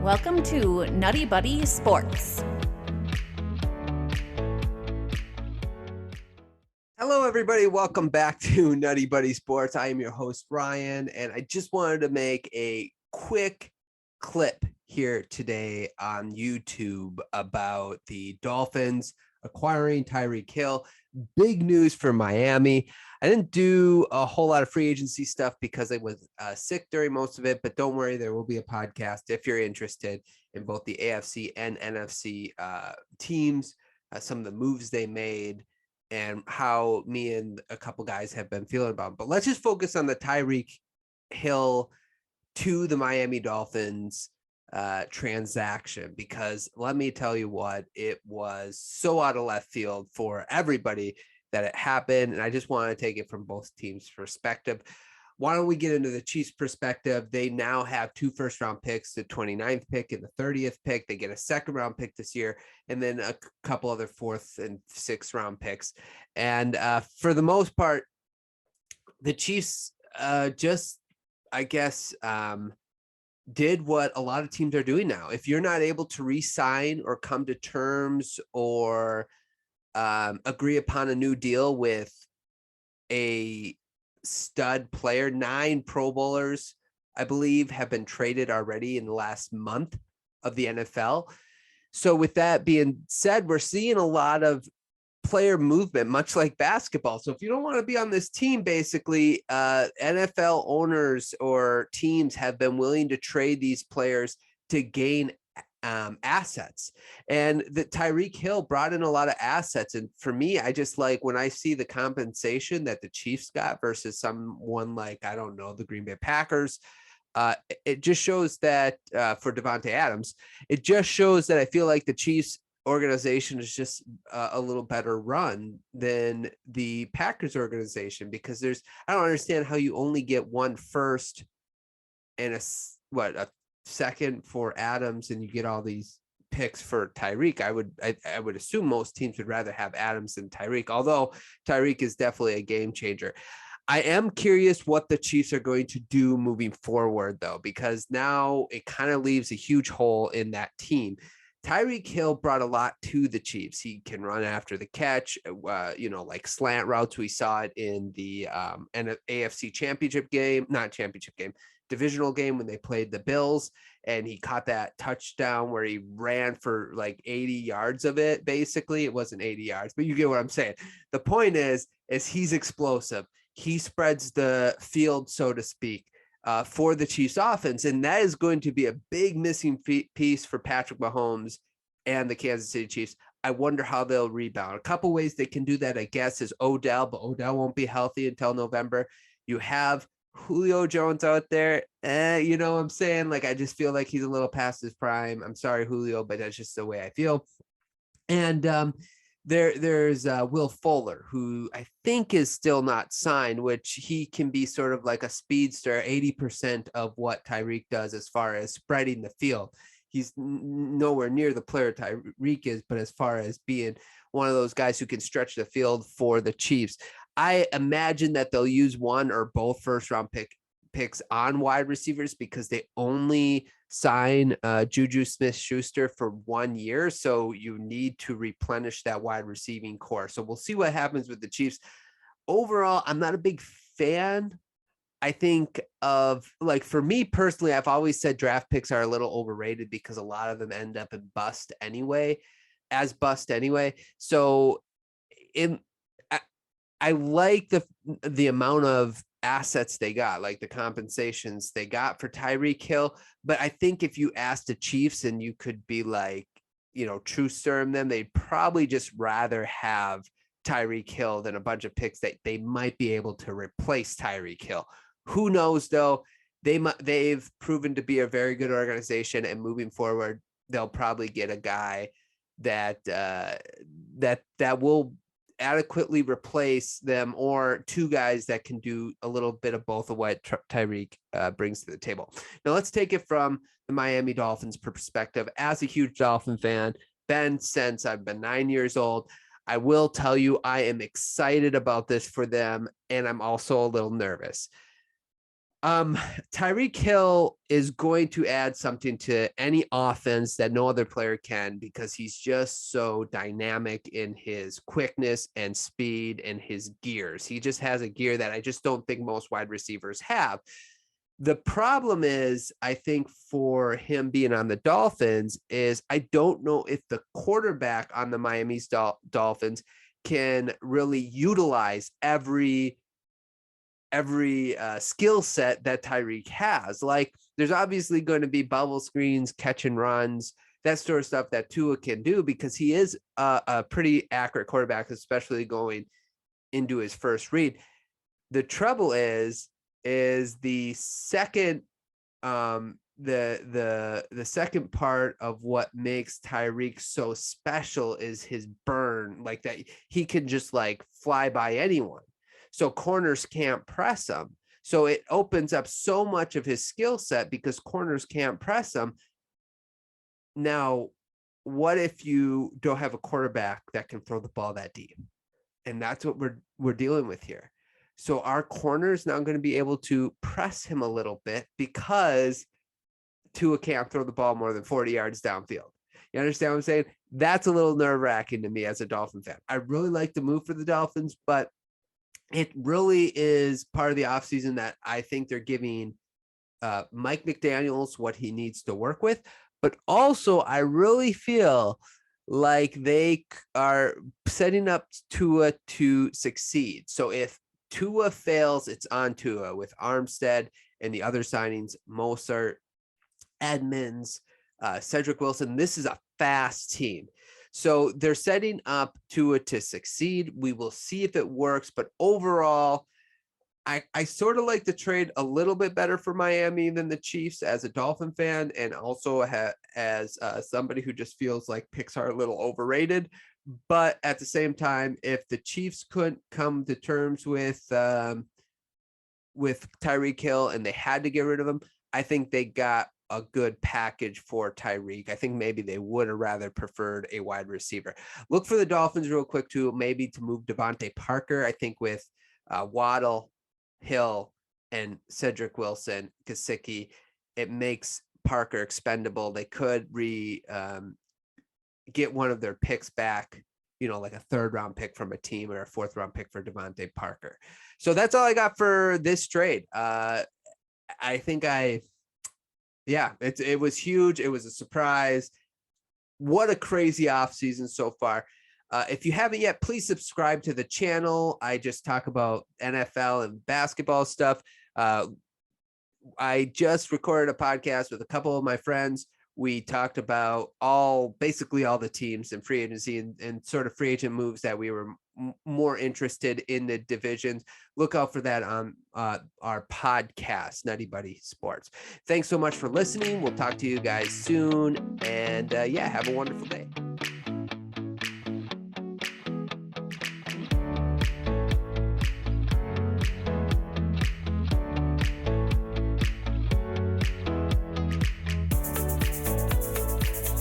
Welcome to NuttieBuddie Sports. Hello, everybody. Welcome back to NuttieBuddie Sports. I am your host, Ryan, and I just wanted to make a quick clip here today on YouTube about the Dolphins acquiring Tyreek Hill. Big news for Miami. I didn't do a whole lot of free agency stuff because I was sick during most of it, but don't worry, there will be a podcast if you're interested in both the AFC and NFC teams, some of the moves they made, and how me and a couple guys have been feeling about them. But let's just focus on the Tyreek Hill to the Miami Dolphins transaction, because let me tell you what, it was so out of left field for everybody that it happened. And I just want to take it from both teams' perspective. Why don't we get into the Chiefs' perspective? They now have 2 first-round picks, the 29th pick and the 30th pick. They get a second-round pick this year, and then a couple other 4th and 6th-round picks. And for the most part, the Chiefs just, I guess, did what a lot of teams are doing now. If you're not able to re-sign or come to terms or agree upon a new deal with a stud player, 9 Pro Bowlers, I believe, have been traded already in the last month of the NFL. So with that being said, we're seeing a lot of player movement, much like basketball. So if you don't want to be on this team, basically, NFL owners or teams have been willing to trade these players to gain assets. And the Tyreek Hill brought in a lot of assets. And for me, I just like when I see the compensation that the Chiefs got versus someone like, I don't know, the Green Bay Packers. It just shows that for Devontae Adams, it just shows that I feel like the Chiefs organization is just a little better run than the Packers organization, because I don't understand how you only get 1 first and a second for Adams, and you get all these picks for Tyreek. I would assume most teams would rather have Adams than Tyreek, although Tyreek is definitely a game changer. I am curious what the Chiefs are going to do moving forward, though, because now it kind of leaves a huge hole in that team. Tyreek Hill brought a lot to the Chiefs. He can run after the catch, like slant routes. We saw it in the AFC championship game, not championship game, divisional game when they played the Bills, and he caught that touchdown where he ran for like 80 yards of it. Basically, it wasn't 80 yards, but you get what I'm saying. The point is he's explosive. He spreads the field, so to speak, for the Chiefs offense. And that is going to be a big missing piece for Patrick Mahomes and the Kansas City Chiefs. I wonder how they'll rebound. A couple ways they can do that, I guess, is Odell, but Odell won't be healthy until November. You have Julio Jones out there. You know what I'm saying? Like, I just feel like he's a little past his prime. I'm sorry, Julio, but that's just the way I feel. And there's Will Fuller, who I think is still not signed, which he can be sort of like a speedster, 80% of what Tyreek does as far as spreading the field. He's nowhere near the player Tyreek is, but as far as being one of those guys who can stretch the field for the Chiefs, I imagine that they'll use 1 or both first-round picks on wide receivers, because they only sign Juju Smith-Schuster for 1 year. So you need to replenish that wide receiving core. So we'll see what happens with the Chiefs. Overall, I'm not a big fan. I think for me personally, I've always said draft picks are a little overrated because a lot of them end up in bust anyway. So I like the amount of assets they got, like the compensations they got for Tyreek Hill. But I think if you asked the Chiefs and you could be like, true serum them, they'd probably just rather have Tyreek Hill than a bunch of picks that they might be able to replace Tyreek Hill. Who knows, though? They've proven to be a very good organization, and moving forward, they'll probably get a guy that will adequately replace them, or 2 guys that can do a little bit of both of what Tyreek brings to the table. Now let's take it from the Miami Dolphins perspective. As a huge Dolphin fan, been since I've been 9 years old, I will tell you I am excited about this for them, and I'm also a little nervous. Tyreek Hill is going to add something to any offense that no other player can because he's just so dynamic in his quickness and speed and his gears. He just has a gear that I just don't think most wide receivers have. The problem is, I think for him being on the Dolphins is I don't know if the quarterback on the Miami Dolphins can really utilize every skill set that Tyreek has. Like there's obviously going to be bubble screens, catch and runs, that sort of stuff that Tua can do because he is a pretty accurate quarterback, especially going into his first read. The trouble is the second the second part of what makes Tyreek so special is his burn, like that he can just like fly by anyone. So corners can't press him. So it opens up so much of his skill set because corners can't press him. Now, what if you don't have a quarterback that can throw the ball that deep? And that's what we're dealing with here. So our corner is now going to be able to press him a little bit because Tua can't throw the ball more than 40 yards downfield. You understand what I'm saying? That's a little nerve-wracking to me as a Dolphin fan. I really like the move for the Dolphins, but it really is part of the offseason that I think they're giving Mike McDaniels what he needs to work with. But also, I really feel like they are setting up Tua to succeed. So if Tua fails, it's on Tua with Armstead and the other signings, Mostert, Edmonds, Cedric Wilson. This is a fast team. So they're setting up Tua to succeed. We will see if it works. But overall, I sort of like the trade a little bit better for Miami than the Chiefs as a Dolphin fan, and also as somebody who just feels like picks are a little overrated. But at the same time, if the Chiefs couldn't come to terms with Tyreek Hill and they had to get rid of him, I think they got a good package for Tyreek. I think maybe they would have rather preferred a wide receiver. Look for the Dolphins real quick too, maybe to move Devontae Parker. I think with Waddle, Hill, and Cedric Wilson, Gesicki, it makes Parker expendable. They could get one of their picks back, like a 3rd round pick from a team or a 4th round pick for Devontae Parker. So that's all I got for this trade. I think it was huge. It was a surprise. What a crazy offseason so far. If you haven't yet, please subscribe to the channel. I just talk about NFL and basketball stuff. I just recorded a podcast with a couple of my friends. We talked about basically all the teams and free agency and sort of free agent moves that we were more interested in the divisions. Look out for that on our podcast, NuttieBuddie Sports. Thanks so much for listening. We'll talk to you guys soon. And have a wonderful day.